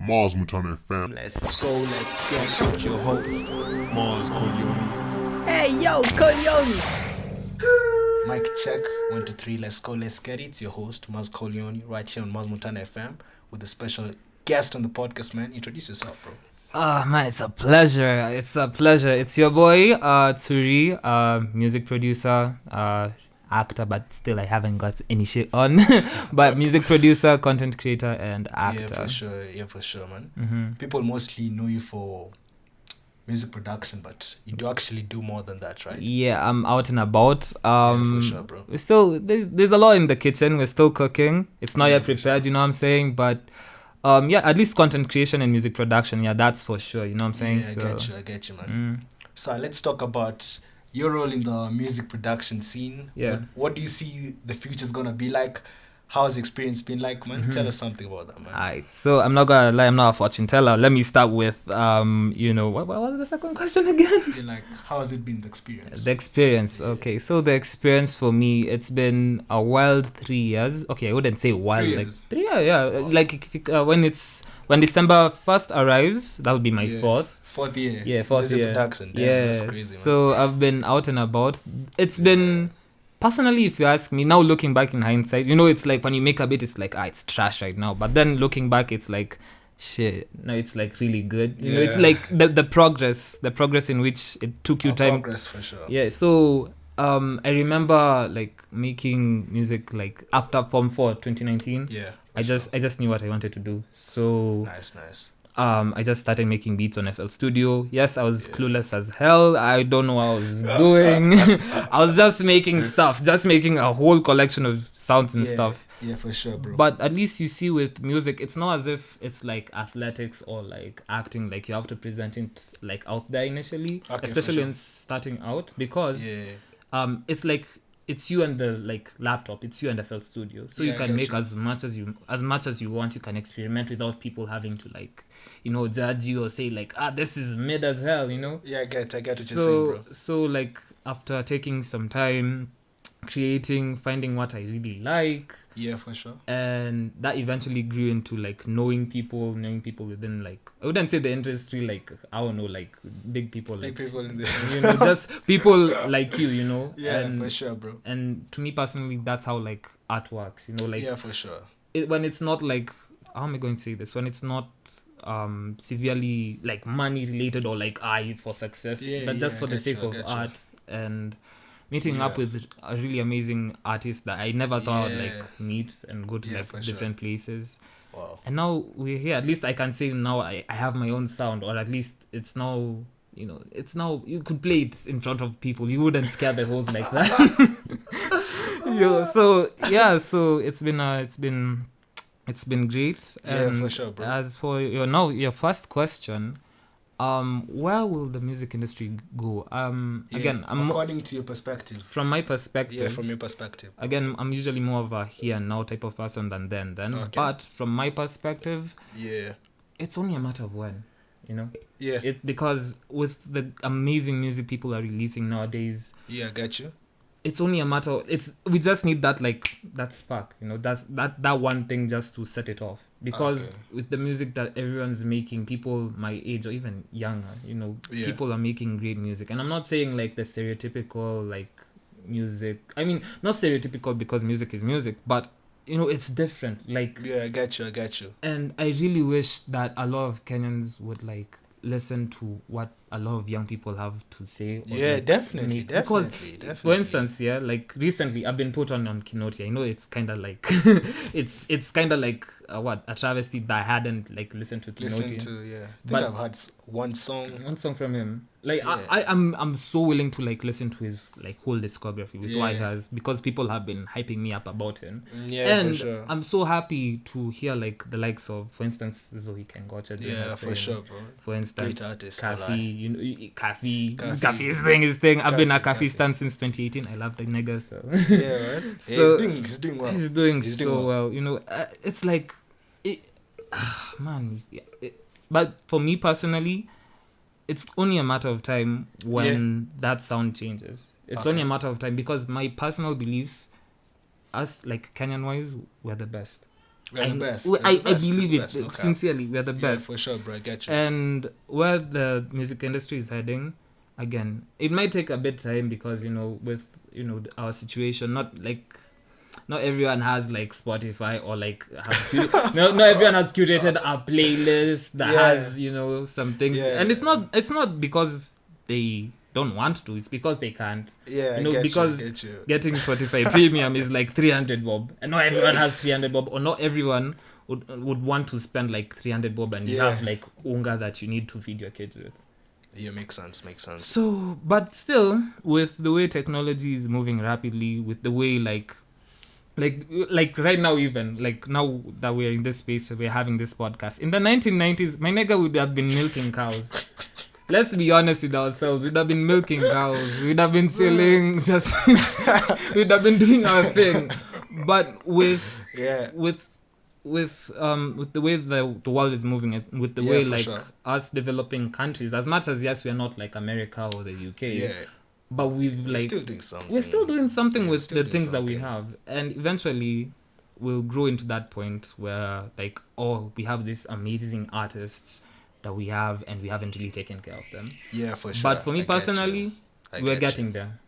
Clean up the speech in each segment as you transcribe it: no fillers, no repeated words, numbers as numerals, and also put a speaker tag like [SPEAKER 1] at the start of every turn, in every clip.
[SPEAKER 1] Mars Mutana FM.
[SPEAKER 2] Let's go, let's get it with your host, Mars Corleone.
[SPEAKER 3] Hey, yo, Corleone!
[SPEAKER 2] Mic check, 1, 2, 3, let's go, let's get it. It's your host, Mars Corleone, right here on Mars Mutana FM with a special guest on the podcast, man. Introduce yourself, bro.
[SPEAKER 3] Man, it's a pleasure. It's a pleasure. It's your boy, Turiii, music producer, actor, but still I haven't got any shit on. But music producer, content creator, and actor.
[SPEAKER 2] Yeah, for sure, man. People mostly know you for music production, but you do actually do more than that, right?
[SPEAKER 3] Yeah, I'm out and about.
[SPEAKER 2] For sure, bro.
[SPEAKER 3] We're still there's a lot in the kitchen. We're still cooking. It's not yet prepared,
[SPEAKER 2] sure.
[SPEAKER 3] you know what I'm saying? But yeah, at least content creation and music production, yeah, that's for sure, you know what I'm saying?
[SPEAKER 2] Yeah, I get you, man. So let's talk about your role in the music production scene.
[SPEAKER 3] Yeah.
[SPEAKER 2] What do you see the future's gonna be like? How's the experience been like, man? Tell us something about that, man.
[SPEAKER 3] Alright, so I'm not gonna lie, I'm not a fortune teller. Let me start with what was the second question again?
[SPEAKER 2] You're like, how has it been, the experience?
[SPEAKER 3] The experience. Okay, so the experience for me, it's been a wild 3 years. Okay, I wouldn't say wild,
[SPEAKER 2] 3
[SPEAKER 3] like
[SPEAKER 2] years.
[SPEAKER 3] 3 years, yeah. Like when December 1st arrives, that'll be my fourth.
[SPEAKER 2] Fourth year.
[SPEAKER 3] Yeah, fourth
[SPEAKER 2] music
[SPEAKER 3] year.
[SPEAKER 2] production. Damn,
[SPEAKER 3] Yeah,
[SPEAKER 2] that's crazy, man.
[SPEAKER 3] so I've been out and about. It's been, personally, if you ask me, now looking back in hindsight, you know, it's like when you make a bit, it's like, it's trash right now. But then looking back, it's like, shit, no, it's like really good. You know, it's like the progress in which it took you time.
[SPEAKER 2] Progress for sure.
[SPEAKER 3] Yeah, so I remember like making music like after Form 4 2019.
[SPEAKER 2] Yeah.
[SPEAKER 3] I just knew what I wanted to do. So
[SPEAKER 2] Nice.
[SPEAKER 3] I just started making beats on FL Studio. Yes, I was clueless as hell. I don't know what I was doing. I was just making stuff, just making a whole collection of sounds and stuff.
[SPEAKER 2] Yeah, for sure, bro.
[SPEAKER 3] But at least you see with music, it's not as if it's like athletics or like acting, like you have to present it like out there initially,
[SPEAKER 2] Okay,
[SPEAKER 3] especially
[SPEAKER 2] for sure.
[SPEAKER 3] when starting out, because
[SPEAKER 2] Yeah.
[SPEAKER 3] it's like it's you and the like laptop, it's you and FL Studio, so
[SPEAKER 2] Yeah,
[SPEAKER 3] you
[SPEAKER 2] I
[SPEAKER 3] can
[SPEAKER 2] get
[SPEAKER 3] make
[SPEAKER 2] you.
[SPEAKER 3] as much as you want. You can experiment without people having to like, you know, judge you or say like, this is mid as hell, you know.
[SPEAKER 2] Yeah, I get what you're saying, bro.
[SPEAKER 3] So like after taking some time creating, finding what I really like,
[SPEAKER 2] Yeah, for sure.
[SPEAKER 3] and that eventually grew into like knowing people within, like, I wouldn't say the industry, like, I don't know, like big people, like
[SPEAKER 2] Big people in the
[SPEAKER 3] you know, just people like you know.
[SPEAKER 2] Yeah,
[SPEAKER 3] and,
[SPEAKER 2] for sure, bro.
[SPEAKER 3] and to me personally, that's how like art works, you know, like
[SPEAKER 2] Yeah, for sure.
[SPEAKER 3] when it's not like, how am I going to say this, when it's not severely like money related or like for success, but just for the sake of art and meeting up with a really amazing artist that I never thought I'd like meet and go to like different places.
[SPEAKER 2] Wow.
[SPEAKER 3] And now we're here. At least I can say now I have my own sound, or at least it's now, you know, it's now you could play it in front of people. You wouldn't scare the host like that. So it's been great.
[SPEAKER 2] Yeah, for sure, bro.
[SPEAKER 3] As for your first question, where will the music industry go? Again,
[SPEAKER 2] according to your perspective.
[SPEAKER 3] From my perspective.
[SPEAKER 2] Yeah, from your perspective.
[SPEAKER 3] Again, I'm usually more of a here and now type of person than then.
[SPEAKER 2] Okay.
[SPEAKER 3] But from my perspective,
[SPEAKER 2] Yeah.
[SPEAKER 3] it's only a matter of when, you know.
[SPEAKER 2] Yeah.
[SPEAKER 3] Because with the amazing music people are releasing nowadays,
[SPEAKER 2] Yeah, I got you.
[SPEAKER 3] it's only a matter. We just need that, like, that spark, you know, that one thing just to set it off. Because with the music that everyone's making, people my age or even younger, you know, people are making great music. And I'm not saying like the stereotypical like music. I mean, not stereotypical because music is music, but you know, it's different. Like,
[SPEAKER 2] Yeah, I got you. And
[SPEAKER 3] I really wish that a lot of Kenyans would like listen to what a lot of young people have to say.
[SPEAKER 2] Yeah,
[SPEAKER 3] like,
[SPEAKER 2] definitely.
[SPEAKER 3] Because,
[SPEAKER 2] Definitely.
[SPEAKER 3] for instance, like recently I've been put on Kinoti. I know it's kind of like it's kind of like a travesty that I hadn't like listened to Kinoti.
[SPEAKER 2] I think
[SPEAKER 3] But-
[SPEAKER 2] I've had one song.
[SPEAKER 3] From him. Like,
[SPEAKER 2] Yeah.
[SPEAKER 3] I'm so willing to like listen to his like whole discography with what he
[SPEAKER 2] Yeah.
[SPEAKER 3] has, because people have been hyping me up about him.
[SPEAKER 2] Yeah,
[SPEAKER 3] And
[SPEAKER 2] for sure.
[SPEAKER 3] I'm so happy to hear like the likes of, for instance, Zoe Kengocha.
[SPEAKER 2] Yeah, for sure, bro.
[SPEAKER 3] For instance,
[SPEAKER 2] Great artist,
[SPEAKER 3] Kafi, you know, Kafi
[SPEAKER 2] Kafi,
[SPEAKER 3] is doing his thing. I've been a
[SPEAKER 2] Kafi.
[SPEAKER 3] Kafi stan since 2018. I love the nigga, so
[SPEAKER 2] Yeah, right?
[SPEAKER 3] So-
[SPEAKER 2] he's doing well.
[SPEAKER 3] he's doing
[SPEAKER 2] He's
[SPEAKER 3] so
[SPEAKER 2] doing
[SPEAKER 3] well. You know, it's like, man. But for me personally, it's only a matter of time when that sound changes. It's only a matter of time, because my personal beliefs, us like Kenyan wise, we're the best.
[SPEAKER 2] We're the best.
[SPEAKER 3] I believe it sincerely. We're the best.
[SPEAKER 2] Yeah, for sure, bro. I get you.
[SPEAKER 3] And where the music industry is heading, again, it might take a bit time because with our situation, not everyone has like Spotify or like not everyone has curated a playlist that has some things, and it's not because they don't want to, it's because they can't. Because getting Spotify premium is like 300 bob, and not everyone has 300 bob, or not everyone would want to spend like 300 bob, and you have like unga that you need to feed your kids with.
[SPEAKER 2] Yeah, makes sense.
[SPEAKER 3] So, but still, with the way technology is moving rapidly, with the way like right now, even like now that we're in this space where we're having this podcast, in the 1990s, my nigga would have been milking cows. Let's be honest with ourselves. We'd have been milking cows. We'd have been selling. We'd have been doing our thing. But with the way the world is moving, with the way like us developing countries, as much as yes, we're not like America or the UK, but we're still doing something with the things that we have, and eventually we'll grow into that point where like, we have these amazing artists that we have, and we haven't really taken care of them.
[SPEAKER 2] Yeah, for sure.
[SPEAKER 3] But for me personally, we're getting there.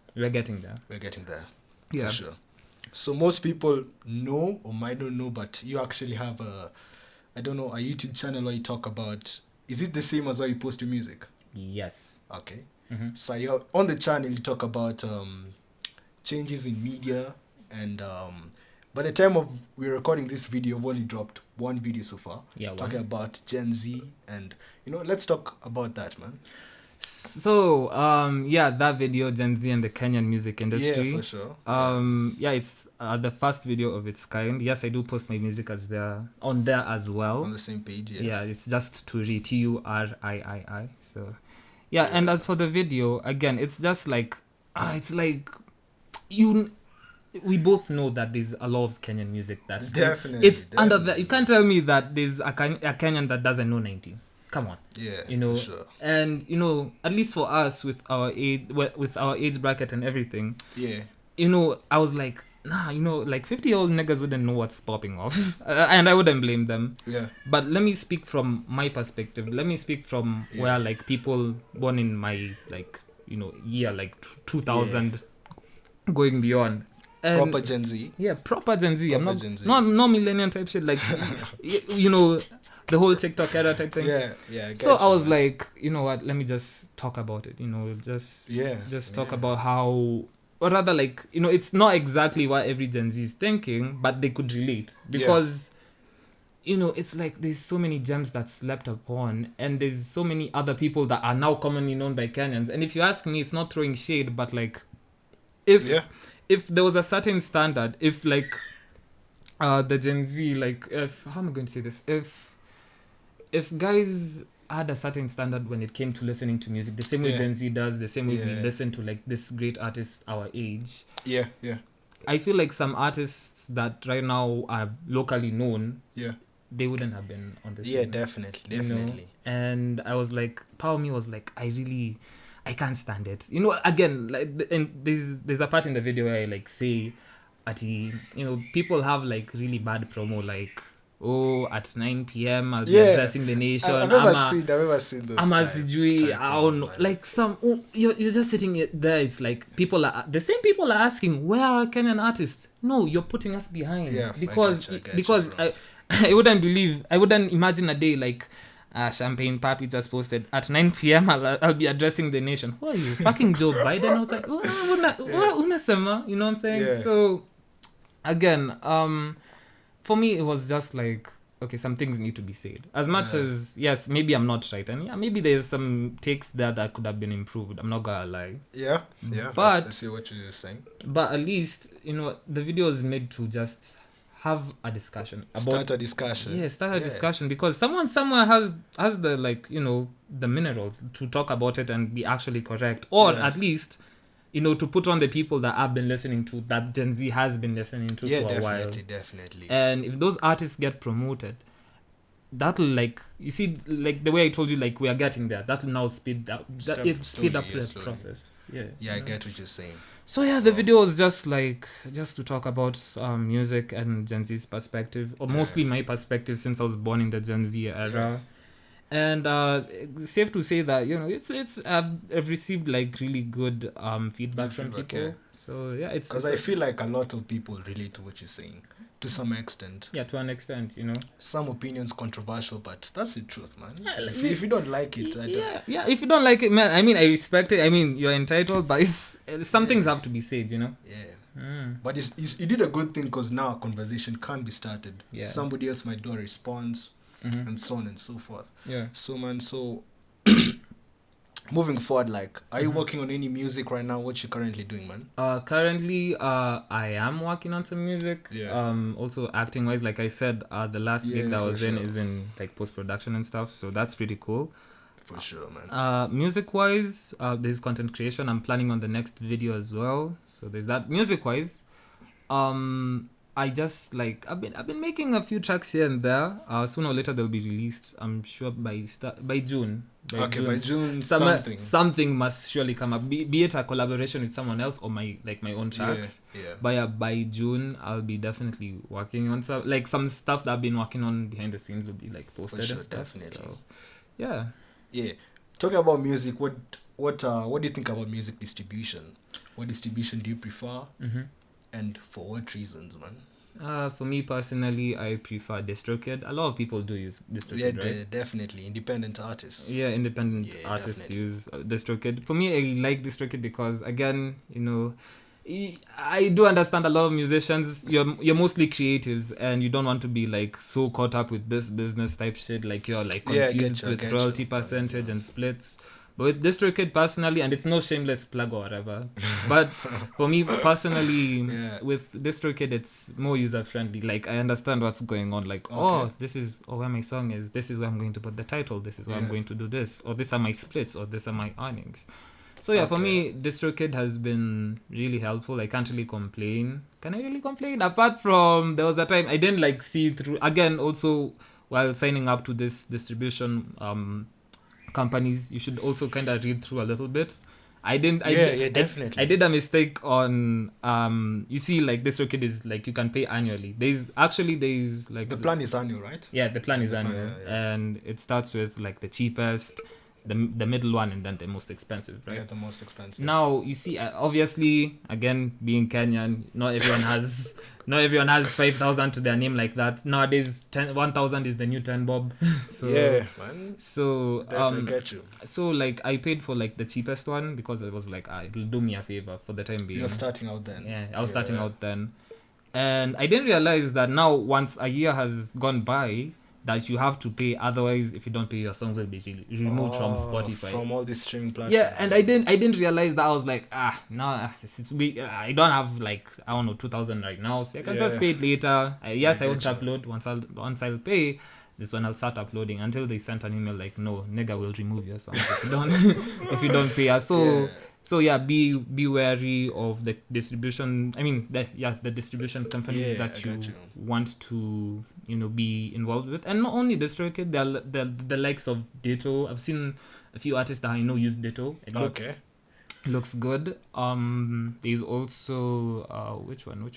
[SPEAKER 2] Yeah. For sure. So most people know or might not know, but you actually have a YouTube channel where you talk about. Is it the same as where you post your music?
[SPEAKER 3] Yes.
[SPEAKER 2] Okay. Mm-hmm. So you're on the channel, you talk about changes in media, and by the time of we're recording this video, I've only dropped one video so far. Talking about Gen Z, and let's talk about that, man.
[SPEAKER 3] So that video, Gen Z and the Kenyan music industry.
[SPEAKER 2] Yeah, for sure.
[SPEAKER 3] It's the first video of its kind. Yes, I do post my music on there as well.
[SPEAKER 2] On the same page,
[SPEAKER 3] yeah. It's just Turiii, Turiii. So and as for the video, again, it's just like it's like we both know that there's a lot of Kenyan music that's
[SPEAKER 2] definitely
[SPEAKER 3] under that. You can't tell me that there's a Kenyan that doesn't know 19. Come on.
[SPEAKER 2] Yeah.
[SPEAKER 3] For
[SPEAKER 2] sure.
[SPEAKER 3] And at least for us with our age bracket and everything.
[SPEAKER 2] Yeah.
[SPEAKER 3] I was like, nah, like 50-year-old niggas wouldn't know what's popping off, and I wouldn't blame them.
[SPEAKER 2] Yeah.
[SPEAKER 3] But let me speak from my perspective. Let me speak from where like people born in my like year like 2000 going beyond. And
[SPEAKER 2] proper Gen Z.
[SPEAKER 3] Yeah, proper Gen Z.
[SPEAKER 2] Proper
[SPEAKER 3] I'm
[SPEAKER 2] Gen Z.
[SPEAKER 3] not millennial type shit like the whole TikTok era type thing.
[SPEAKER 2] Yeah.
[SPEAKER 3] I was like, you know what? Let me just talk about it. Just talk about how, or rather, like it's not exactly what every Gen Z is thinking, but they could relate because, it's like there's so many gems that's slept upon, and there's so many other people that are now commonly known by Kenyans. And if you ask me, it's not throwing shade, but like, if there was a certain standard, if like, the Gen Z, like, how am I going to say this? If guys had a certain standard when it came to listening to music, the same way Gen Z does, the same way we listen to like this great artist our age.
[SPEAKER 2] Yeah.
[SPEAKER 3] I feel like some artists that right now are locally known, they wouldn't have been on this.
[SPEAKER 2] Yeah, scene, definitely.
[SPEAKER 3] And I was like, Power Me was like, I can't stand it. Again, like, and there's a part in the video where I like say, people have like really bad promo, like, at 9 p.m. I'll be addressing the nation.
[SPEAKER 2] I've never seen those.
[SPEAKER 3] I don't know. Like you're just sitting there. It's like the same people are asking, where are Kenyan artists? No, you're putting us behind.
[SPEAKER 2] Yeah,
[SPEAKER 3] because I wouldn't imagine a day like Champagne Papi just posted at 9 p.m. I'll be addressing the nation. Who are you? Fucking Joe Biden? I was like, unasema, you know what I'm saying?
[SPEAKER 2] Yeah.
[SPEAKER 3] So again, for me, it was just like, okay, some things need to be said. As much as, yes, maybe I'm not right. And maybe there's some takes there that could have been improved. I'm not going to lie.
[SPEAKER 2] Yeah.
[SPEAKER 3] But
[SPEAKER 2] I see what you're saying.
[SPEAKER 3] But at least, the video is made to just have a discussion.
[SPEAKER 2] Start a discussion.
[SPEAKER 3] Yeah, start a discussion. Because someone somewhere has the, like, the minerals to talk about it and be actually correct. Or at least... to put on the people that I've been listening to, that Gen Z has been listening to for a while.
[SPEAKER 2] Definitely.
[SPEAKER 3] And if those artists get promoted, that'll, like, the way I told you, like, we are getting there. That'll now speed up the process.
[SPEAKER 2] Yeah, I get what you're saying.
[SPEAKER 3] So yeah, the video was just to talk about music and Gen Z's perspective, or mostly my perspective, since I was born in the Gen Z era. And safe to say that it's I've received like really good feedback from people. So yeah, it's
[SPEAKER 2] because I feel like a lot of people relate to what you're saying to some extent.
[SPEAKER 3] Yeah, to an extent,
[SPEAKER 2] some opinions controversial, but that's the truth, man. If you don't like it,
[SPEAKER 3] if you don't like it, man, I mean, I respect it. I mean, you're entitled, but some things have to be said,
[SPEAKER 2] But you did a good thing, because now a conversation can be started. Somebody else might do a response. And so on and so forth. So man, moving forward, like, are you working on any music right now? What you currently doing, man?
[SPEAKER 3] Currently, I am working on some music. Also acting wise, like I said, the last gig that I was in is in like post-production and stuff, so that's pretty cool.
[SPEAKER 2] For sure, man.
[SPEAKER 3] Music wise, there's content creation. I'm planning on the next video as well, so there's that. Music wise, I just I've been making a few tracks here and there. Sooner or later they'll be released. I'm sure by June.
[SPEAKER 2] By June,
[SPEAKER 3] something must surely come up. Be it a collaboration with someone else or my own tracks. By June, I'll be definitely working on some stuff that I've been working on behind the scenes will be posted. For sure, and stuff. Definitely. So, yeah.
[SPEAKER 2] Talking about music, what do you think about music distribution? What distribution do you prefer? And for what reasons, man?
[SPEAKER 3] For me personally, I prefer DistroKid. A lot of people do use DistroKid, right?
[SPEAKER 2] Definitely. Independent artists.
[SPEAKER 3] Yeah, independent artists definitely use DistroKid. For me, I like DistroKid because, again, I do understand a lot of musicians. You're mostly creatives, and you don't want to be so caught up with this business type shit. You're confused with royalty percentage and splits. But with DistroKid personally, and it's no shameless plug or whatever, but for me personally, with DistroKid, it's more user friendly. I understand what's going on. This is where my song is. This is where I'm going to put the title. This is where I'm going to do this. Or these are my splits. Or these are my earnings. So for me, DistroKid has been really helpful. I can't really complain. Can I really complain? Apart from there was a time I didn't see through. Again, also while signing up to this distribution companies, you should also kind of read through a little bit. Definitely. I did a mistake on DistroKid is you can pay annually. There's
[SPEAKER 2] the plan is annual, right?
[SPEAKER 3] Yeah, the plan is annual, and it starts with the cheapest, the middle one, and then the most expensive, right?
[SPEAKER 2] Yeah, the most expensive.
[SPEAKER 3] Now you see, obviously, again, being Kenyan, not everyone has 5,000 to their name like that. Nowadays, 1,000 is the new 10 bob. So,
[SPEAKER 2] yeah, man.
[SPEAKER 3] So
[SPEAKER 2] definitely get you.
[SPEAKER 3] So I paid for the cheapest one because it was it'll do me a favor for the time being.
[SPEAKER 2] You're starting out then.
[SPEAKER 3] Yeah, I was starting out then, and I didn't realize that now once a year has gone by, that you have to pay. Otherwise, if you don't pay, your songs will be removed from Spotify,
[SPEAKER 2] from all these streaming platforms.
[SPEAKER 3] Yeah, and I didn't realize that. I was no, I don't have 2,000 right now, so I can just pay it later. I won't upload once I'll pay. This one I'll start uploading until they sent an email no, nigga will remove your songs if you don't if you don't pay us. So be wary of the distribution. I mean the distribution companies that you want to be involved with, and not only DistroKid, the likes of Ditto. I've seen a few artists that I know use Ditto. It looks good. There's also which one?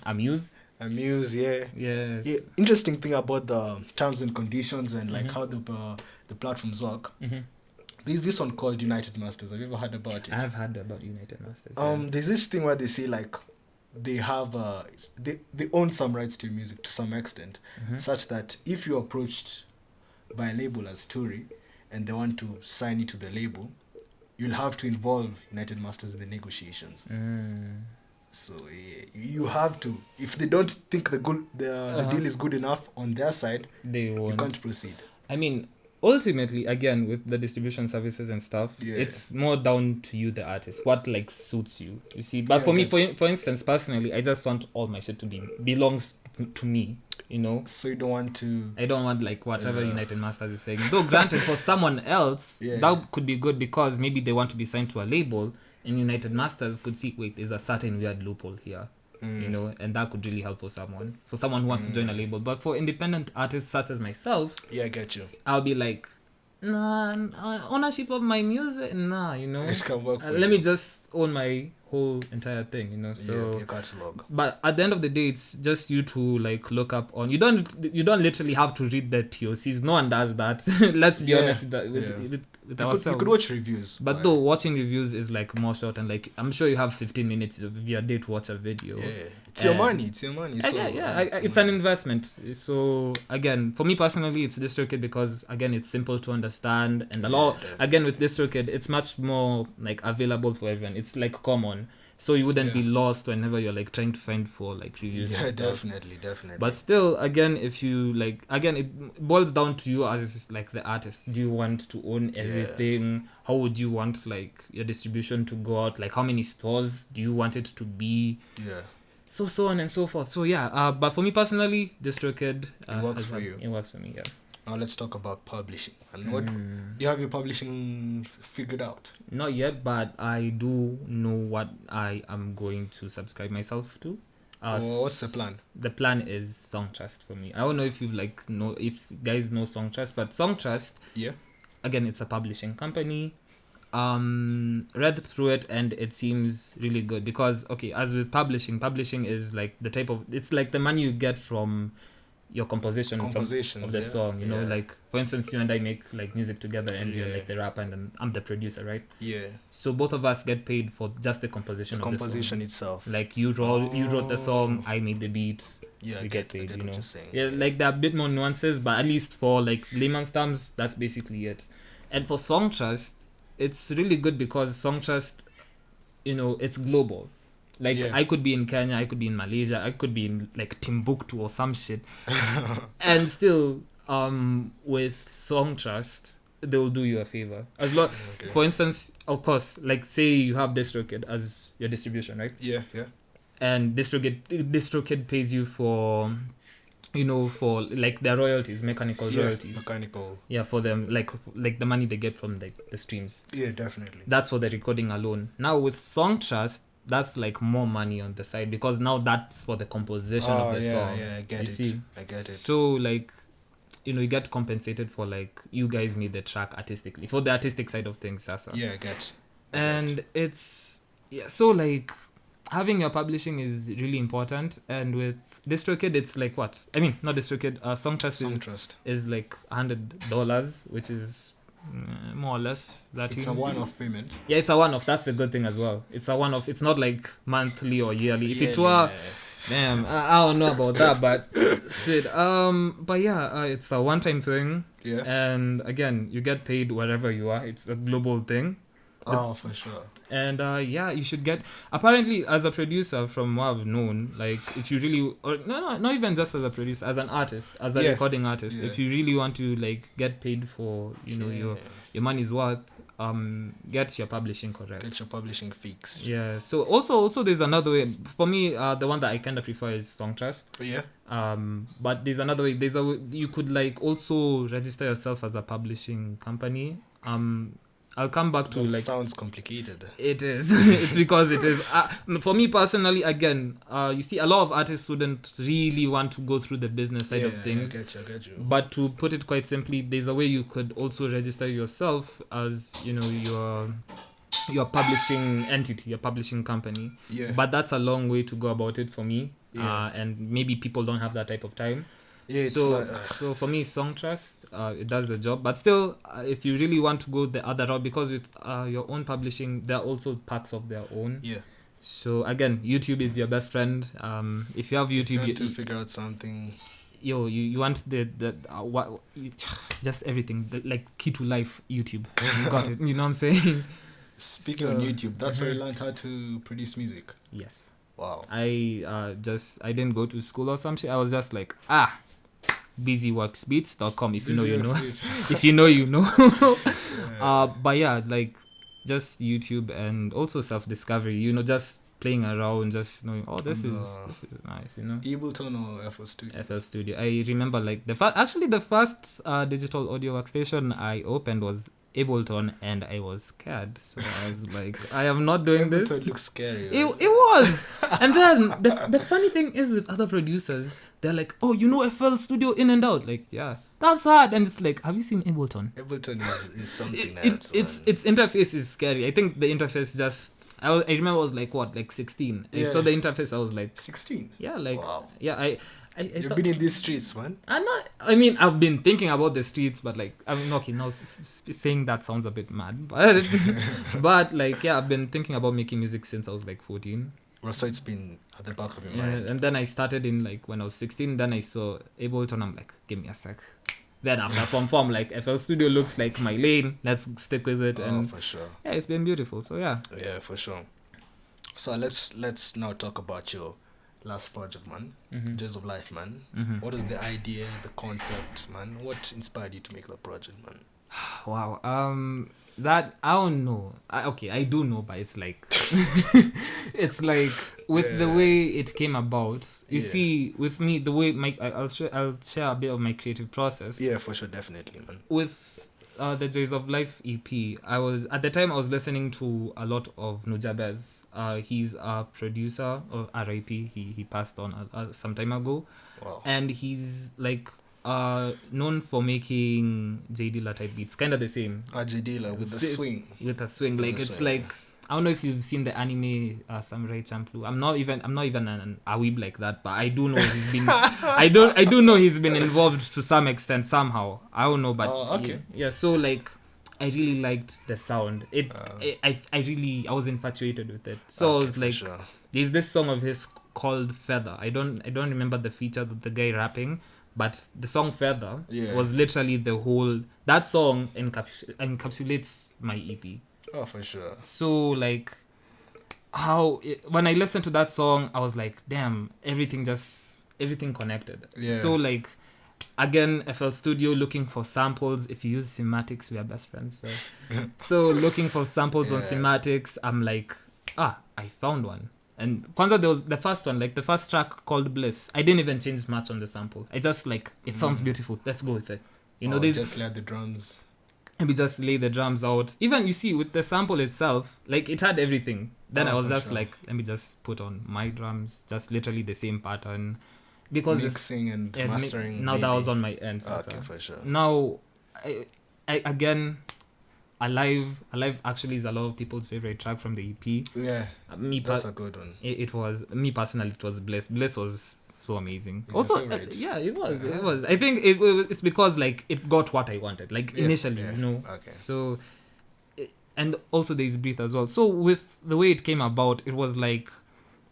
[SPEAKER 3] Amuse,
[SPEAKER 2] Yes. Yeah, interesting thing about the terms and conditions and how the platforms work. There's this one called United Masters. Have you ever heard about it?
[SPEAKER 3] I've heard about United Masters.
[SPEAKER 2] There's this thing where they say they have they own some rights to music to some extent, such that if you're approached by a label as Turiii and they want to sign you to the label, you'll have to involve United Masters in the negotiations. So you have to. If they don't think the deal is good enough on their side, you can't proceed.
[SPEAKER 3] I mean, ultimately, again, with the distribution services and stuff, it's more down to you, the artist, what suits you. You see, but for me, for instance, personally, I just want all my shit to belongs to me.
[SPEAKER 2] So you don't want to.
[SPEAKER 3] I don't want whatever United Masters is saying. Though granted, for someone else, that could be good because maybe they want to be signed to a label. And United Masters could see, wait, there's a certain weird loophole here, and that could really help for someone who wants to join a label. But for independent artists such as myself,
[SPEAKER 2] I get you.
[SPEAKER 3] I'll be ownership of my music,
[SPEAKER 2] It can work for
[SPEAKER 3] let me just own my whole entire thing, so
[SPEAKER 2] your catalog.
[SPEAKER 3] But at the end of the day, it's just you to like look up on, you don't literally have to read the TOCs. No one does that. Let's be honest with ourselves.
[SPEAKER 2] You could watch reviews,
[SPEAKER 3] but though watching reviews is like more short, and like I'm sure you have 15 minutes of your day to watch a video.
[SPEAKER 2] It's your money. So
[SPEAKER 3] it's an investment. So again, for me personally, it's DistroKid because again, it's simple to understand, and again with DistroKid, it's much more like available for everyone. It's like common, so you wouldn't be lost whenever you're like trying to find for like reviews.
[SPEAKER 2] Yeah,
[SPEAKER 3] and stuff.
[SPEAKER 2] definitely.
[SPEAKER 3] But still, again, if you like, again, it boils down to you as like the artist. Do you want to own everything? How would you want like your distribution to go out? Like, how many stores do you want it to be? So on and so forth. So but for me personally, DistroKid
[SPEAKER 2] it works for you.
[SPEAKER 3] It works for me. Yeah.
[SPEAKER 2] Now let's talk about publishing. And what do you have your publishing figured out?
[SPEAKER 3] Not yet, but I do know what I am going to subscribe myself to.
[SPEAKER 2] What's the plan?
[SPEAKER 3] The plan is Songtrust for me. I don't know if you if you guys know Songtrust, but Songtrust, again, it's a publishing company. Read through it and it seems really good because as with publishing is like the type of, it's like the money you get from your composition of the song, like for instance, you and I make like music together and you're like the rapper and then I'm the producer, right? So both of us get paid for just the composition of the song
[SPEAKER 2] itself.
[SPEAKER 3] Like you wrote the song, I made the beat, we get paid,
[SPEAKER 2] what you're saying.
[SPEAKER 3] Like there are a bit more nuances, but at least for like layman's terms, that's basically it. And for Songtrust, it's really good because Songtrust, it's global. Like I could be in Kenya, I could be in Malaysia, I could be in like Timbuktu or some shit, and still, with Songtrust, they'll do you a favor. For instance, of course, like say you have DistroKid as your distribution, right? And DistroKid pays you for, for like their royalties, mechanical royalties. Yeah, for them, like the money they get from like the streams.
[SPEAKER 2] Yeah, definitely.
[SPEAKER 3] That's for the recording alone. Now with Songtrust, that's like more money on the side because now that's for the composition of the song.
[SPEAKER 2] I get it.
[SPEAKER 3] So like, you get compensated for like you guys made the track artistically for the artistic side of things. I
[SPEAKER 2] get.
[SPEAKER 3] And it's so like having your publishing is really important. And with DistroKid, it's like what? I mean, not DistroKid. Songtrust is like $100, which is more or less that.
[SPEAKER 2] It's a one-off payment.
[SPEAKER 3] Yeah, it's a one-off. That's the good thing as well. It's a one-off. It's not like monthly or yearly. If it were, damn, I don't know about that, but shit. But it's a one-time thing.
[SPEAKER 2] Yeah.
[SPEAKER 3] And again, you get paid wherever you are. It's a global thing.
[SPEAKER 2] For sure.
[SPEAKER 3] And you should get, apparently as a producer, from what I've known, like if you really, or no, not even just as a producer, as an artist, as a recording artist, if you really want to like get paid for your money's worth, get your publishing correct.
[SPEAKER 2] Get your publishing fixed.
[SPEAKER 3] Yeah. So also there's another way. For me, the one that I kind of prefer is Songtrust.
[SPEAKER 2] Yeah.
[SPEAKER 3] But there's another way. You could like also register yourself as a publishing company. I'll come back to like.
[SPEAKER 2] Sounds complicated.
[SPEAKER 3] It is. It's because it is. For me personally, again, you see, a lot of artists wouldn't really want to go through the business side of things.
[SPEAKER 2] I get you.
[SPEAKER 3] But to put it quite simply, there's a way you could also register yourself as your publishing entity, your publishing company.
[SPEAKER 2] Yeah.
[SPEAKER 3] But that's a long way to go about it for me. And maybe people don't have that type of time.
[SPEAKER 2] Yeah,
[SPEAKER 3] so for me, Songtrust, it does the job. But still, if you really want to go the other route, because with your own publishing, there are also parts of their own.
[SPEAKER 2] Yeah.
[SPEAKER 3] So again, YouTube is your best friend. If you have YouTube,
[SPEAKER 2] you want to figure out something.
[SPEAKER 3] You want just everything, like key to life. YouTube, you got it. You know what I'm saying?
[SPEAKER 2] Speaking of YouTube, that's where you learned how to produce music.
[SPEAKER 3] Yes.
[SPEAKER 2] Wow.
[SPEAKER 3] I didn't go to school or some shit. I was just like busyworksbeats.com. If you know, you know. If you know, you know. But like just YouTube and also self-discovery. Just playing around, just knowing. Oh, this is nice.
[SPEAKER 2] Ableton or FL Studio.
[SPEAKER 3] FL Studio. I remember like the first digital audio workstation I opened was Ableton and I was scared. So I was like, I am not doing this.
[SPEAKER 2] Ableton looks scary.
[SPEAKER 3] It was. And then the funny thing is with other producers, they're like, oh, you know FL Studio in and out. Like, yeah, that's hard. And it's like, have you seen Ableton?
[SPEAKER 2] Ableton is something else.
[SPEAKER 3] Its interface is scary. I think the interface just... I remember I was like, what, like 16? Yeah. So the interface, I was like...
[SPEAKER 2] 16?
[SPEAKER 3] Yeah, like...
[SPEAKER 2] Wow.
[SPEAKER 3] Yeah,
[SPEAKER 2] You've been in these streets, man.
[SPEAKER 3] I've been thinking about the streets, but like, I'm okay now. Saying that sounds a bit mad, but like, yeah, I've been thinking about making music since I was like 14.
[SPEAKER 2] Well, so it's been at the back of your mind.
[SPEAKER 3] And then I started in like when I was 16. Then I saw Ableton. I'm like, give me a sec. Then after form, like FL Studio looks like my lane. Let's stick with it. And
[SPEAKER 2] for sure.
[SPEAKER 3] Yeah, it's been beautiful. So yeah.
[SPEAKER 2] Yeah, for sure. So let's now talk about your last project, man. Joys of Life, man. What was the idea, the concept, man? What inspired you to make that project, man?
[SPEAKER 3] Wow. That I don't know. I do know, but it's like it's like with the way it came about. You see, with me, the way I'll share a bit of my creative process.
[SPEAKER 2] Yeah, for sure, definitely, man.
[SPEAKER 3] With the Joys of Life EP, I was listening to a lot of Nujabez. He's a producer of RIP. He passed on some time ago.
[SPEAKER 2] Wow.
[SPEAKER 3] And he's like known for making J Dilla type beats, kind of the same.
[SPEAKER 2] J Dilla with the swing.
[SPEAKER 3] With a swing, like it's swing, like I don't know if you've seen the anime Samurai Champloo. I'm not even a weeb like that, but I do know he's been. I do know he's been involved to some extent somehow. I don't know, but
[SPEAKER 2] okay.
[SPEAKER 3] Yeah. So like, I really liked the sound. I was infatuated with it. So I was like, there's this song of his called Feather. I don't remember the feature of the guy rapping. But the song Feather was literally that song encapsulates my EP.
[SPEAKER 2] Oh, for sure.
[SPEAKER 3] So, like, when I listened to that song, I was like, damn, everything connected. Yeah. So, like, again, FL Studio looking for samples. If you use Cymatics, we are best friends. So looking for samples on Cymatics, I'm like, I found one. And Kwanzaa, there was the first one, like the first track called Bliss. I didn't even change much on the sample. I just like, it sounds beautiful. Let's go with it.
[SPEAKER 2] Just lay the drums.
[SPEAKER 3] And we just lay the drums out. Even, you see, with the sample itself, like it had everything. Then I was just like, let me just put on my drums, just literally the same pattern. Because
[SPEAKER 2] mixing and mastering.
[SPEAKER 3] Now that was on my end.
[SPEAKER 2] Okay, for sure.
[SPEAKER 3] Now, I again... Alive actually is a lot of people's favorite track from the EP.
[SPEAKER 2] Yeah, that's a good one.
[SPEAKER 3] It was, me personally, it was Bliss. Bliss was so amazing. Also, it was. I think it's because like it got what I wanted, like initially, you know.
[SPEAKER 2] Okay.
[SPEAKER 3] So, and also there's Breathe as well. So with the way it came about, it was like,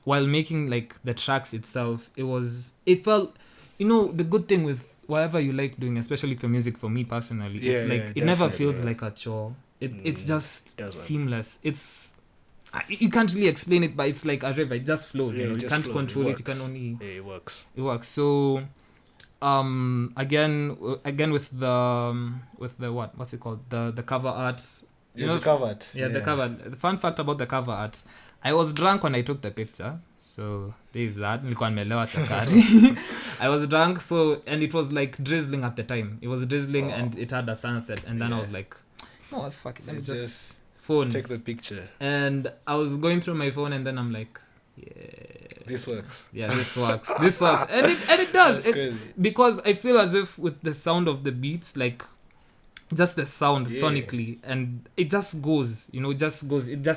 [SPEAKER 3] while making like the tracks itself, it felt, you know, the good thing with whatever you like doing, especially for music, for me personally, it's like it never feels like a chore. It's just seamless. It's, you can't really explain it, but it's like a river. It just flows. You know, you can't control it. You can only.
[SPEAKER 2] It works.
[SPEAKER 3] It works. So, again with the what's it called, the cover art.
[SPEAKER 2] The cover art.
[SPEAKER 3] The cover. The fun fact about the cover art, I was drunk when I took the picture. So there's that. Nilikuwa nimelewa chakari. I was drunk, and it was like drizzling at the time. It was drizzling and it had a sunset, and then I was like, oh fuck it, let me just phone
[SPEAKER 2] take the picture.
[SPEAKER 3] And I was going through my phone, and then I'm like,
[SPEAKER 2] this works.
[SPEAKER 3] Yeah, this works. This works, and it does.
[SPEAKER 2] That's crazy.
[SPEAKER 3] Because I feel as if with the sound of the beats, like just the sound sonically, and it just goes, you know, it just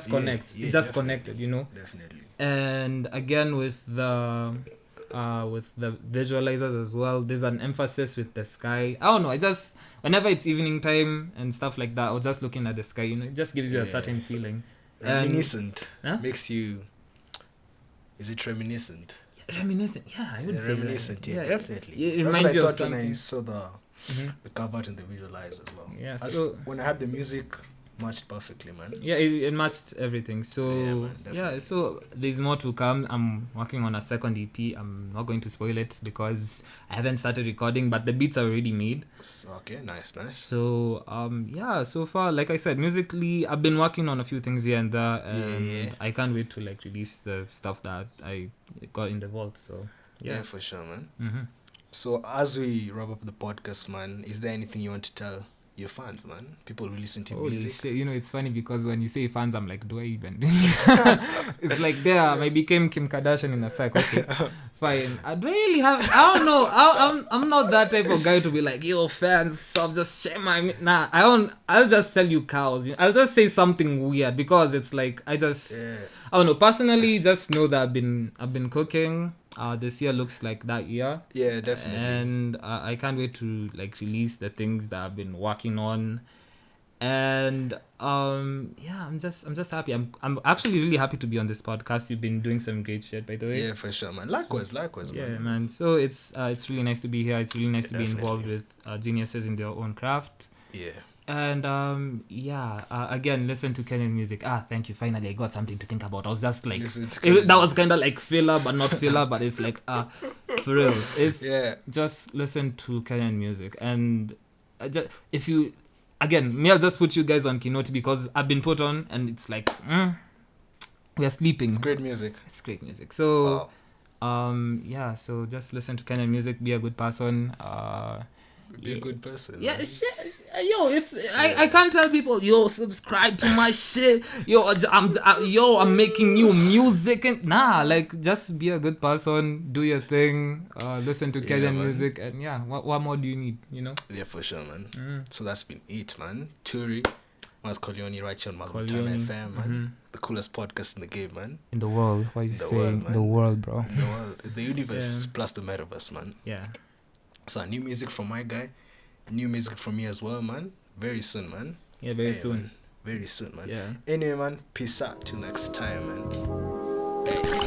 [SPEAKER 3] connects. It just connected, you know.
[SPEAKER 2] Definitely.
[SPEAKER 3] And again with the visualizers as well, there's an emphasis with the sky. I don't know, I just, whenever it's evening time and stuff like that, I was just looking at the sky, you know, it just gives you a certain feeling.
[SPEAKER 2] Reminiscent. Makes you, is it reminiscent?
[SPEAKER 3] Reminiscent, yeah, I would say
[SPEAKER 2] reminiscent, definitely.
[SPEAKER 3] It reminds you of something.
[SPEAKER 2] When I saw the cover art and the visualizer as well.
[SPEAKER 3] Yeah, so
[SPEAKER 2] when I had the music, matched perfectly, man.
[SPEAKER 3] Yeah, it matched everything. So so there's more to come. I'm working on a second EP. I'm not going to spoil it because I haven't started recording, but the beats are already made.
[SPEAKER 2] Okay, nice.
[SPEAKER 3] So so far, like I said, musically I've been working on a few things here and there, and I can't wait to like release the stuff that I got in the vault. So
[SPEAKER 2] yeah for sure, man. So as we wrap up the podcast, man, is there anything you want to tell your fans, man. People who listen to
[SPEAKER 3] Holy
[SPEAKER 2] music.
[SPEAKER 3] shit. You know, it's funny because when you say fans, I'm like, do I even? It's like, there, I became Kim Kardashian in a sec. Okay, fine. I don't really have. I don't know. I'm not that type of guy to be like, yo, fans, stop, just share my. Nah, I don't. I'll just tell you cows. I'll just say something weird because it's like I don't know. Personally, just know that I've been cooking. This year looks like that year.
[SPEAKER 2] Yeah, definitely.
[SPEAKER 3] And I can't wait to like release the things that I've been working on. And yeah, I'm just happy. I'm actually really happy to be on this podcast. You've been doing some great shit, by the way.
[SPEAKER 2] Yeah, for sure, man. Likewise, man.
[SPEAKER 3] Yeah, man. So it's really nice to be here. It's really nice to be involved with geniuses in their own craft.
[SPEAKER 2] Yeah.
[SPEAKER 3] And again, listen to Kenyan music. Thank you. Finally, I got something to think about. I was just like, that was kind of like filler, but not filler. But it's like, for real. Just listen to Kenyan music, and if you. Again, I'll just put you guys on Kinoti because I've been put on and it's like, we are sleeping.
[SPEAKER 2] It's great music.
[SPEAKER 3] So, so just listen to Kenyan music, be a good person.
[SPEAKER 2] Be a good person.
[SPEAKER 3] Yeah, I can't tell people, yo, subscribe to my shit. Yo, I'm making new music. And like, just be a good person, do your thing, listen to Kenyan music, and what more do you need, you know?
[SPEAKER 2] Yeah, for sure, man. So that's been it, man. Turiii, Mas Kolioni, right here on Magumtana FM, man. Mm-hmm. The coolest podcast in the game, man.
[SPEAKER 3] In the world. Why are you saying the world, bro?
[SPEAKER 2] In the world. The universe plus the metaverse, man.
[SPEAKER 3] Yeah.
[SPEAKER 2] So new music from my guy, new music from me as well, man. Very soon, man.
[SPEAKER 3] Yeah, very soon.
[SPEAKER 2] Man. Very soon, man.
[SPEAKER 3] Yeah.
[SPEAKER 2] Anyway, man, peace out till next time, man. Hey.